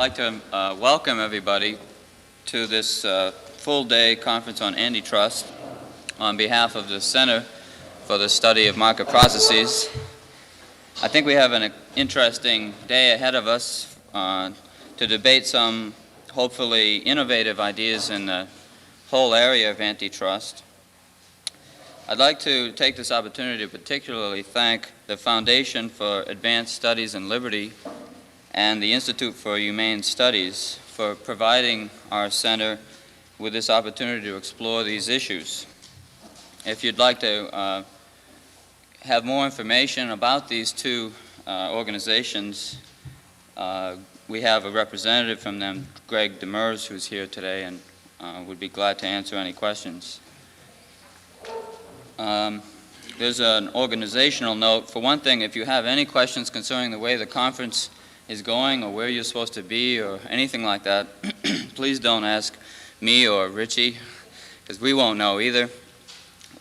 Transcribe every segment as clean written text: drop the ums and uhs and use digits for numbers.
like to welcome everybody to this full-day conference on antitrust on behalf of the Center for the Study of Market Processes. I think we have an interesting day ahead of us to debate some hopefully innovative ideas in the whole area of antitrust. I'd like to take this opportunity to particularly thank the Foundation for Advanced Studies in Liberty and the Institute for Humane Studies for providing our center with this opportunity to explore these issues. If you'd like to have more information about these two organizations, we have a representative from them, Greg Demers, who's here today and would be glad to answer any questions. There's an organizational note. For one thing, if you have any questions concerning the way the conference is going or where you're supposed to be or anything like that, please don't ask me or Richie, because we won't know either.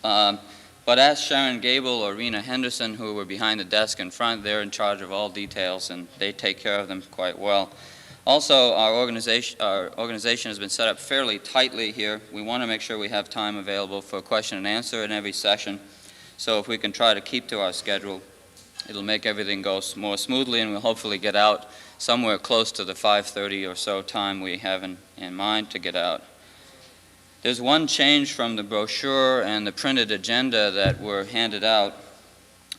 But ask Sharon Gable or Rena Henderson, who were behind the desk in front. They're in charge of all details, and they take care of them quite well. Also, our organization has been set up fairly tightly here. We want to make sure we have time available for question and answer in every session. So if we can try to keep to our schedule, it'll make everything go more smoothly, and we'll hopefully get out somewhere close to the 5:30 or so time we have in mind to get out. There's one change from the brochure and the printed agenda that were handed out.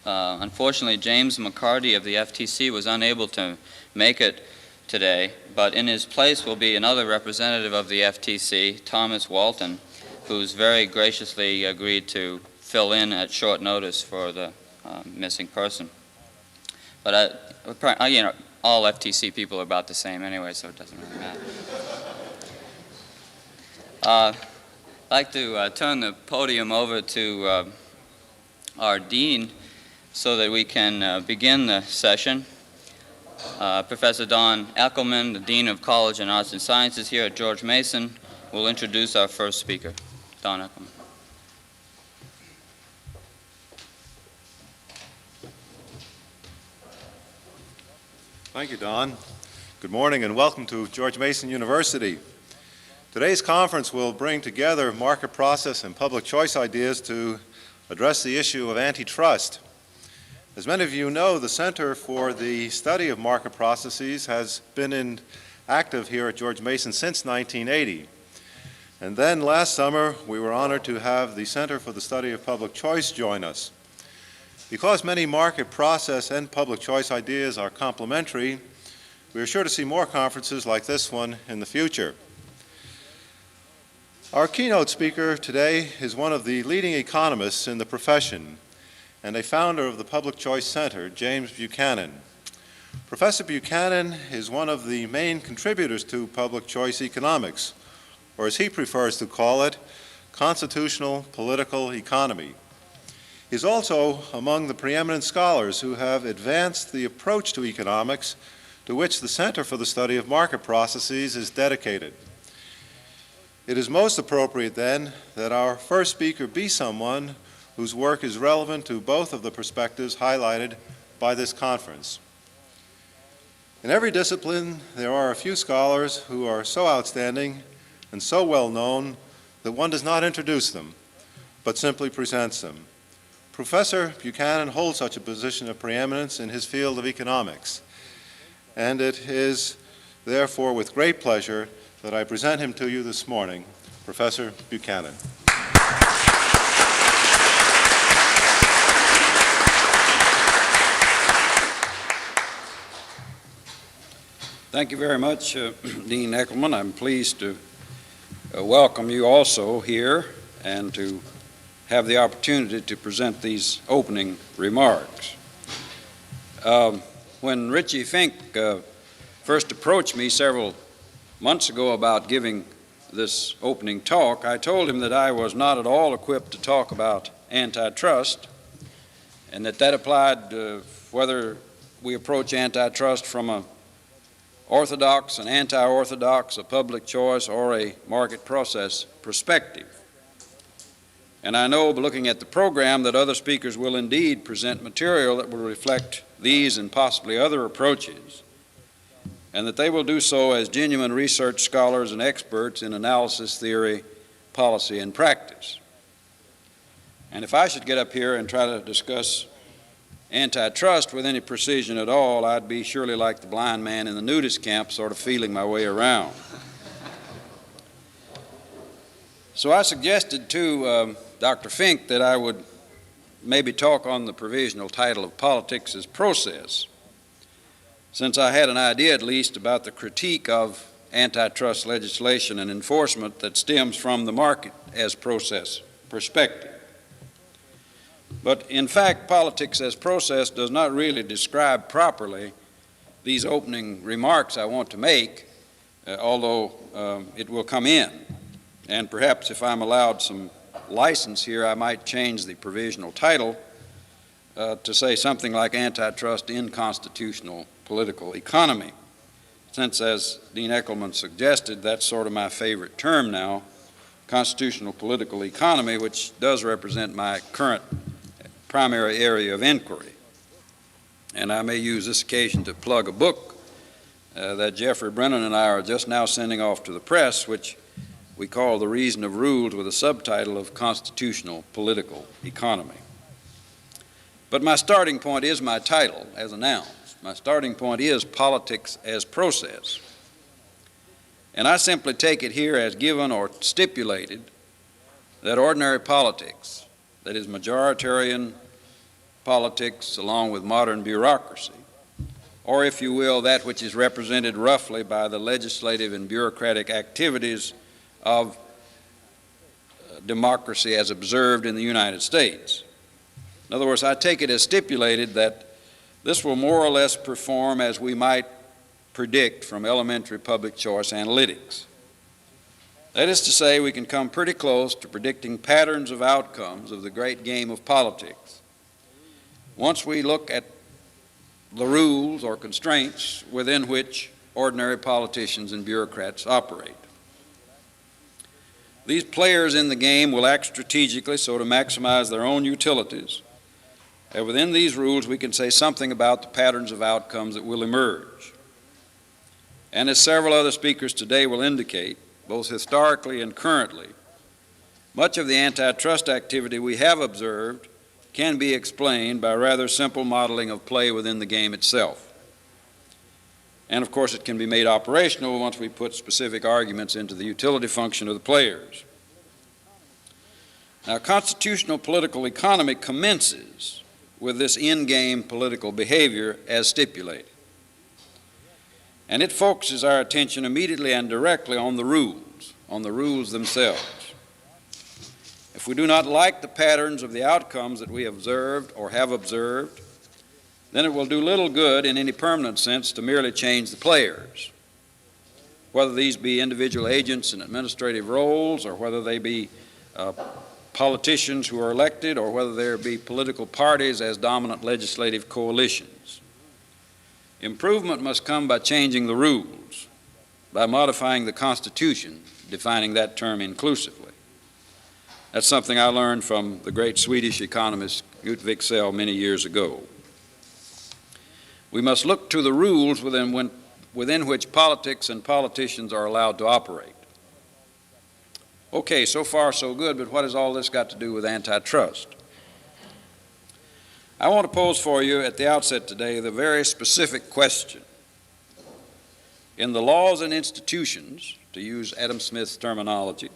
Unfortunately, James McCarty of the FTC was unable to make it today, but in his place will be another representative of the FTC, Thomas Walton, who's very graciously agreed to fill in at short notice for the missing person. But all FTC people are about the same anyway, so it doesn't really matter. I'd like to turn the podium over to our dean so that we can begin the session. Professor Don Eckelman, the Dean of College and Arts and Sciences here at George Mason, will introduce our first speaker. Don Eckelman. Thank you, Don. Good morning and welcome to George Mason University. Today's conference will bring together market process and public choice ideas to address the issue of antitrust. As many of you know, the Center for the Study of Market Processes has been active here at George Mason since 1980. And then last summer, we were honored to have the Center for the Study of Public Choice join us. Because many market process and public choice ideas are complementary, we are sure to see more conferences like this one in the future. Our keynote speaker today is one of the leading economists in the profession and a founder of the Public Choice Center, James Buchanan. Professor Buchanan is one of the main contributors to public choice economics, or as he prefers to call it, constitutional political economy. He is also among the preeminent scholars who have advanced the approach to economics to which the Center for the Study of Market Processes is dedicated. It is most appropriate, then, that our first speaker be someone whose work is relevant to both of the perspectives highlighted by this conference. In every discipline, there are a few scholars who are so outstanding and so well known that one does not introduce them, but simply presents them. Professor Buchanan holds such a position of preeminence in his field of economics, and it is therefore with great pleasure that I present him to you this morning. Professor Buchanan. Thank you very much, Dean Eckelman. I'm pleased to welcome you also here and to have the opportunity to present these opening remarks. When Richie Fink first approached me several months ago about giving this opening talk, I told him that I was not at all equipped to talk about antitrust, and that applied whether we approach antitrust from a orthodox and anti-orthodox, a public choice, or a market process perspective. And I know, looking at the program, that other speakers will indeed present material that will reflect these and possibly other approaches. and that they will do so as genuine research scholars and experts in analysis, theory, policy, and practice. And if I should get up here and try to discuss antitrust with any precision at all, I'd be surely like the blind man in the nudist camp, sort of feeling my way around. So I suggested to Dr. Fink that I would maybe talk on the provisional title of Politics as Process, since I had an idea at least about the critique of antitrust legislation and enforcement that stems from the market as process perspective. But in fact, politics as process does not really describe properly these opening remarks I want to make, although it will come in. And perhaps if I'm allowed some license here, I might change the provisional title to say something like Antitrust in Constitutional Political Economy, since, as Dean Eckelman suggested, that's sort of my favorite term now, constitutional political economy, which does represent my current primary area of inquiry. And I may use this occasion to plug a book that Jeffrey Brennan and I are just now sending off to the press, which we call The Reason of Rules, with a subtitle of Constitutional Political Economy. But my starting point is my title, as announced. My starting point is Politics as Process. And I simply take it here as given or stipulated that ordinary politics, that is majoritarian politics along with modern bureaucracy, or if you will, that which is represented roughly by the legislative and bureaucratic activities of democracy as observed in the United States. In other words, I take it as stipulated that this will more or less perform as we might predict from elementary public choice analytics. That is to say, we can come pretty close to predicting patterns of outcomes of the great game of politics once we look at the rules or constraints within which ordinary politicians and bureaucrats operate. These players in the game will act strategically so to maximize their own utilities. And within these rules, we can say something about the patterns of outcomes that will emerge. And as several other speakers today will indicate, both historically and currently, much of the antitrust activity we have observed can be explained by rather simple modeling of play within the game itself. And of course, it can be made operational once we put specific arguments into the utility function of the players. Now, constitutional political economy commences with this in-game political behavior as stipulated. And it focuses our attention immediately and directly on the rules themselves. If we do not like the patterns of the outcomes that we observed or have observed, then it will do little good in any permanent sense to merely change the players, whether these be individual agents in administrative roles or whether they be politicians who are elected or whether there be political parties as dominant legislative coalitions. Improvement must come by changing the rules, by modifying the Constitution, defining that term inclusively. That's something I learned from the great Swedish economist Knut Wicksell many years ago. We must look to the rules within which politics and politicians are allowed to operate. Okay, so far so good, but what has all this got to do with antitrust? I want to pose for you at the outset today the very specific question. In the laws and institutions, to use Adam Smith's terminology,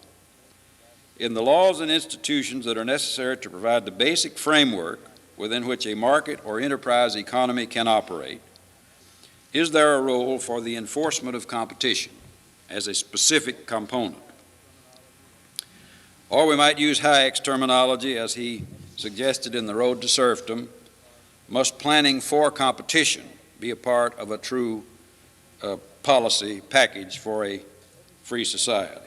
in the laws and institutions that are necessary to provide the basic framework within which a market or enterprise economy can operate, is there a role for the enforcement of competition as a specific component? Or we might use Hayek's terminology as he suggested in The Road to Serfdom, must planning for competition be a part of a true policy package for a free society?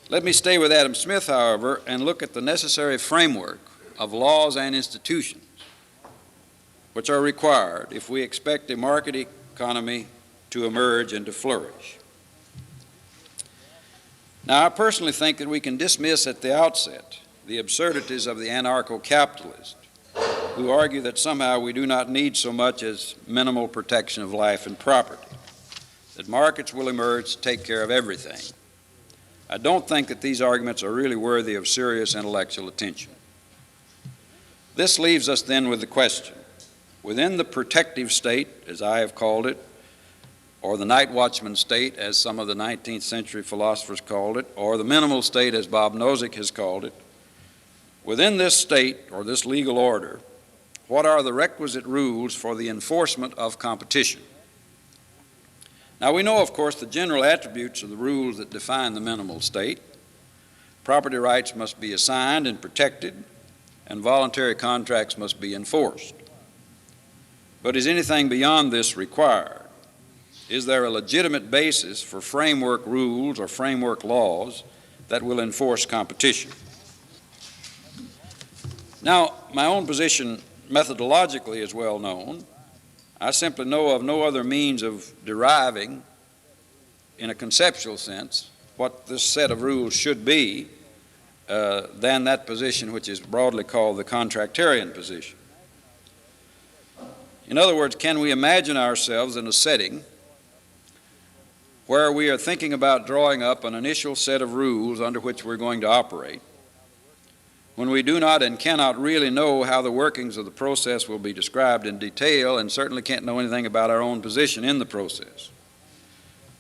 Let me stay with Adam Smith, however, and look at the necessary framework of laws and institutions which are required if we expect a market economy to emerge and to flourish. Now, I personally think that we can dismiss at the outset the absurdities of the anarcho-capitalist who argue that somehow we do not need so much as minimal protection of life and property, that markets will emerge to take care of everything. I don't think that these arguments are really worthy of serious intellectual attention. This leaves us then with the question, within the protective state, as I have called it, or the night watchman state, as some of the 19th century philosophers called it, or the minimal state, as Bob Nozick has called it, within this state, or this legal order, what are the requisite rules for the enforcement of competition? Now, we know, of course, the general attributes of the rules that define the minimal state. Property rights must be assigned and protected, and voluntary contracts must be enforced. But is anything beyond this required? Is there a legitimate basis for framework rules or framework laws that will enforce competition? Now, my own position methodologically is well known. I simply know of no other means of deriving, in a conceptual sense, what this set of rules should be than that position which is broadly called the contractarian position. In other words, can we imagine ourselves in a setting where we are thinking about drawing up an initial set of rules under which we're going to operate, when we do not and cannot really know how the workings of the process will be described in detail, and certainly can't know anything about our own position in the process?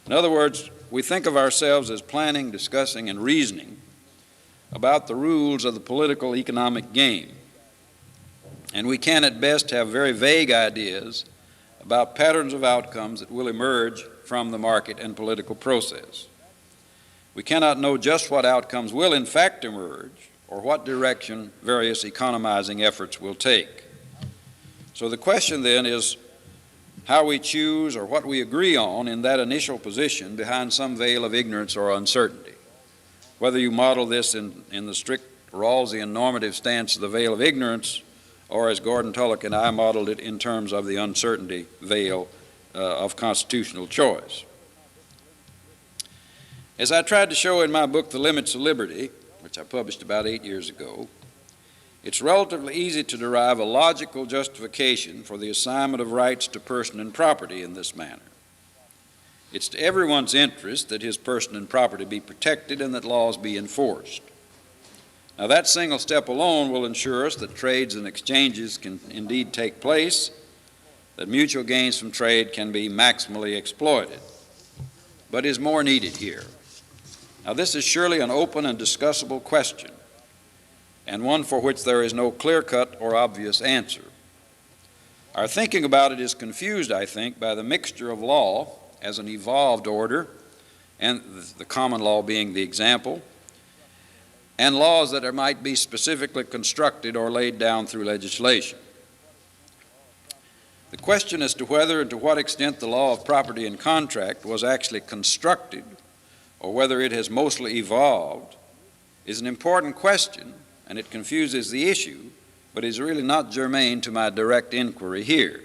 In other words, we think of ourselves as planning, discussing, and reasoning about the rules of the political economic game. And we can at best have very vague ideas about patterns of outcomes that will emerge from the market and political process. We cannot know just what outcomes will in fact emerge or what direction various economizing efforts will take. So the question then is how we choose or what we agree on in that initial position behind some veil of ignorance or uncertainty. Whether you model this in the strict Rawlsian normative stance of the veil of ignorance, or as Gordon Tullock and I modeled it in terms of the uncertainty veil of constitutional choice. As I tried to show in my book, The Limits of Liberty, which I published about 8 years ago, it's relatively easy to derive a logical justification for the assignment of rights to person and property in this manner. It's to everyone's interest that his person and property be protected and that laws be enforced. Now, that single step alone will ensure us that trades and exchanges can indeed take place, that mutual gains from trade can be maximally exploited. But is more needed here? Now, this is surely an open and discussable question, and one for which there is no clear-cut or obvious answer. Our thinking about it is confused, I think, by the mixture of law as an evolved order, and the common law being the example, and laws that might be specifically constructed or laid down through legislation. The question as to whether and to what extent the law of property and contract was actually constructed, or whether it has mostly evolved, is an important question, and it confuses the issue, but is really not germane to my direct inquiry here.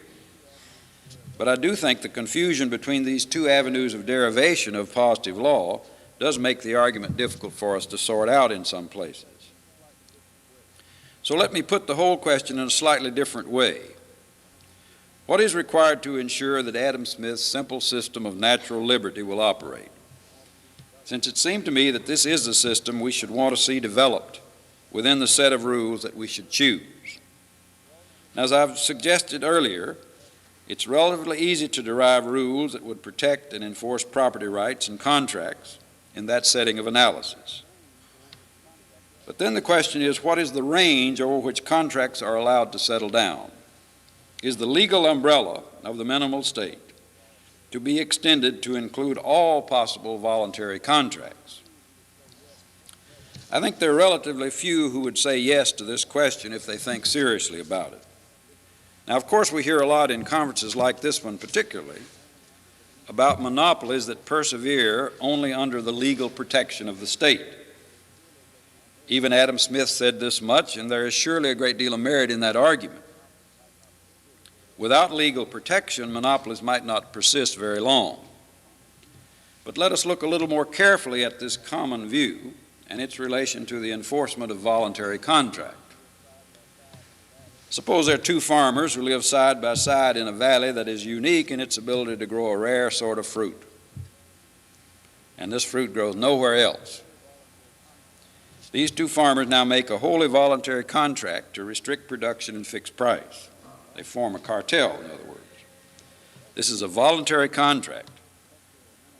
But I do think the confusion between these two avenues of derivation of positive law does make the argument difficult for us to sort out in some places. So let me put the whole question in a slightly different way. What is required to ensure that Adam Smith's simple system of natural liberty will operate? Since it seemed to me that this is the system we should want to see developed within the set of rules that we should choose. Now, as I've suggested earlier, it's relatively easy to derive rules that would protect and enforce property rights and contracts in that setting of analysis. But then the question is, what is the range over which contracts are allowed to settle down? Is the legal umbrella of the minimal state to be extended to include all possible voluntary contracts? I think there are relatively few who would say yes to this question if they think seriously about it. Now, of course, we hear a lot in conferences like this one particularly about monopolies that persevere only under the legal protection of the state. Even Adam Smith said this much, and there is surely a great deal of merit in that argument. Without legal protection, monopolies might not persist very long. But let us look a little more carefully at this common view and its relation to the enforcement of voluntary contract. Suppose there are two farmers who live side by side in a valley that is unique in its ability to grow a rare sort of fruit. And this fruit grows nowhere else. These two farmers now make a wholly voluntary contract to restrict production and fix price. They form a cartel, in other words. This is a voluntary contract.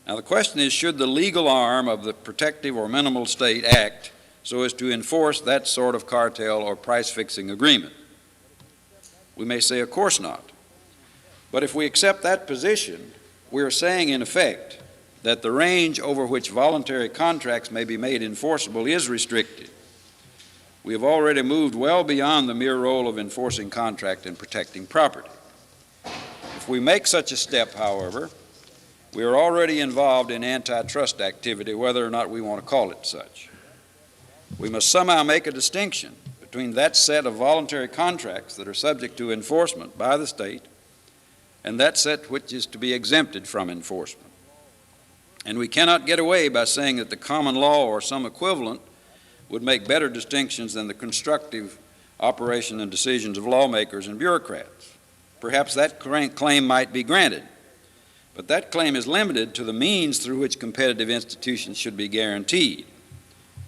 Now the question is, should the legal arm of the protective or minimal state act so as to enforce that sort of cartel or price-fixing agreement? We may say, of course not. But if we accept that position, we are saying, in effect, that the range over which voluntary contracts may be made enforceable is restricted. We have already moved well beyond the mere role of enforcing contract and protecting property. If we make such a step, however, we are already involved in antitrust activity, whether or not we want to call it such. We must somehow make a distinction between that set of voluntary contracts that are subject to enforcement by the state and that set which is to be exempted from enforcement. And we cannot get away by saying that the common law or some equivalent would make better distinctions than the constructive operation and decisions of lawmakers and bureaucrats. Perhaps that claim might be granted, but that claim is limited to the means through which competitive institutions should be guaranteed.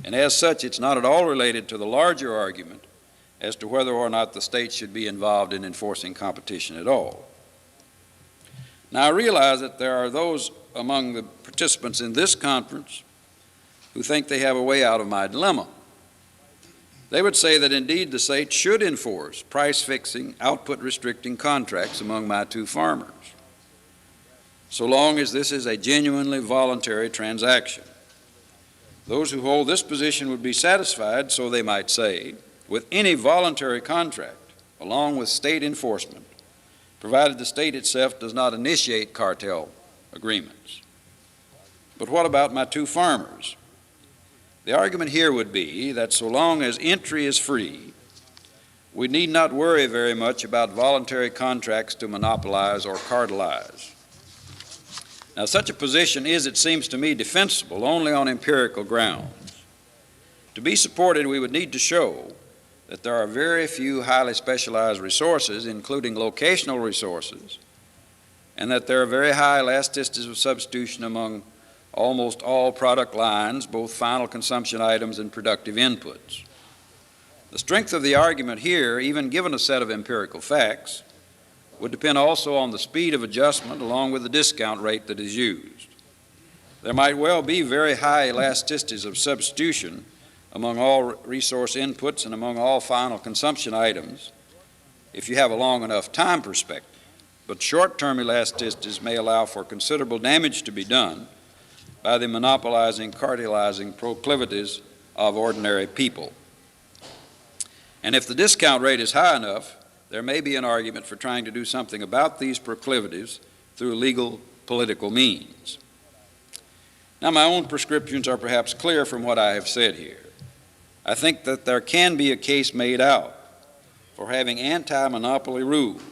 And as such, it's not at all related to the larger argument as to whether or not the state should be involved in enforcing competition at all. Now, I realize that there are those among the participants in this conference who think they have a way out of my dilemma. They would say that indeed the state should enforce price-fixing, output-restricting contracts among my two farmers, so long as this is a genuinely voluntary transaction. Those who hold this position would be satisfied, so they might say, with any voluntary contract, along with state enforcement, provided the state itself does not initiate cartel agreements. But what about my two farmers? The argument here would be that so long as entry is free, we need not worry very much about voluntary contracts to monopolize or cartelize. Now, such a position is, it seems to me, defensible only on empirical grounds. To be supported, we would need to show that there are very few highly specialized resources, including locational resources, and that there are very high elasticities of substitution among almost all product lines, both final consumption items and productive inputs. The strength of the argument here, even given a set of empirical facts, would depend also on the speed of adjustment along with the discount rate that is used. There might well be very high elasticities of substitution among all resource inputs and among all final consumption items if you have a long enough time perspective. But short-term elasticities may allow for considerable damage to be done by the monopolizing, cartelizing proclivities of ordinary people. And if the discount rate is high enough, there may be an argument for trying to do something about these proclivities through legal political means. Now, my own prescriptions are perhaps clear from what I have said here. I think that there can be a case made out for having anti-monopoly rules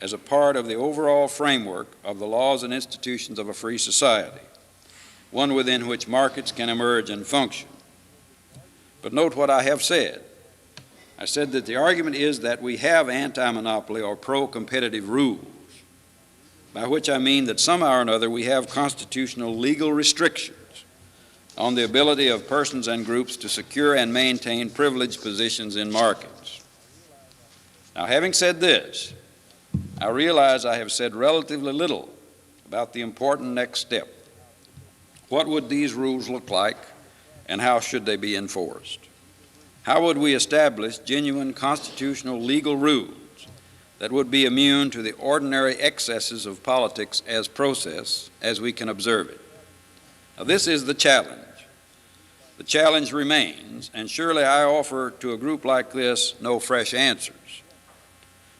as a part of the overall framework of the laws and institutions of a free society, one within which markets can emerge and function. But note what I have said. I said that the argument is that we have anti-monopoly or pro-competitive rules, by which I mean that somehow or another we have constitutional legal restrictions on the ability of persons and groups to secure and maintain privileged positions in markets. Now, having said this, I realize I have said relatively little about the important next step. What would these rules look like, and how should they be enforced? How would we establish genuine constitutional legal rules that would be immune to the ordinary excesses of politics as process as we can observe it? Now, this is the challenge. The challenge remains, and surely I offer to a group like this no fresh answers.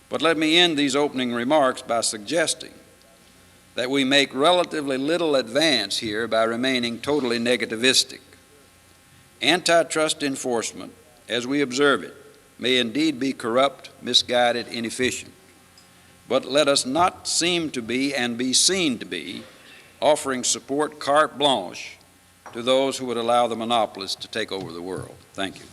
But let me end these opening remarks by suggesting that we make relatively little advance here by remaining totally negativistic. Antitrust enforcement, as we observe it, may indeed be corrupt, misguided, inefficient. But let us not seem to be and be seen to be offering support carte blanche to those who would allow the monopolists to take over the world. Thank you.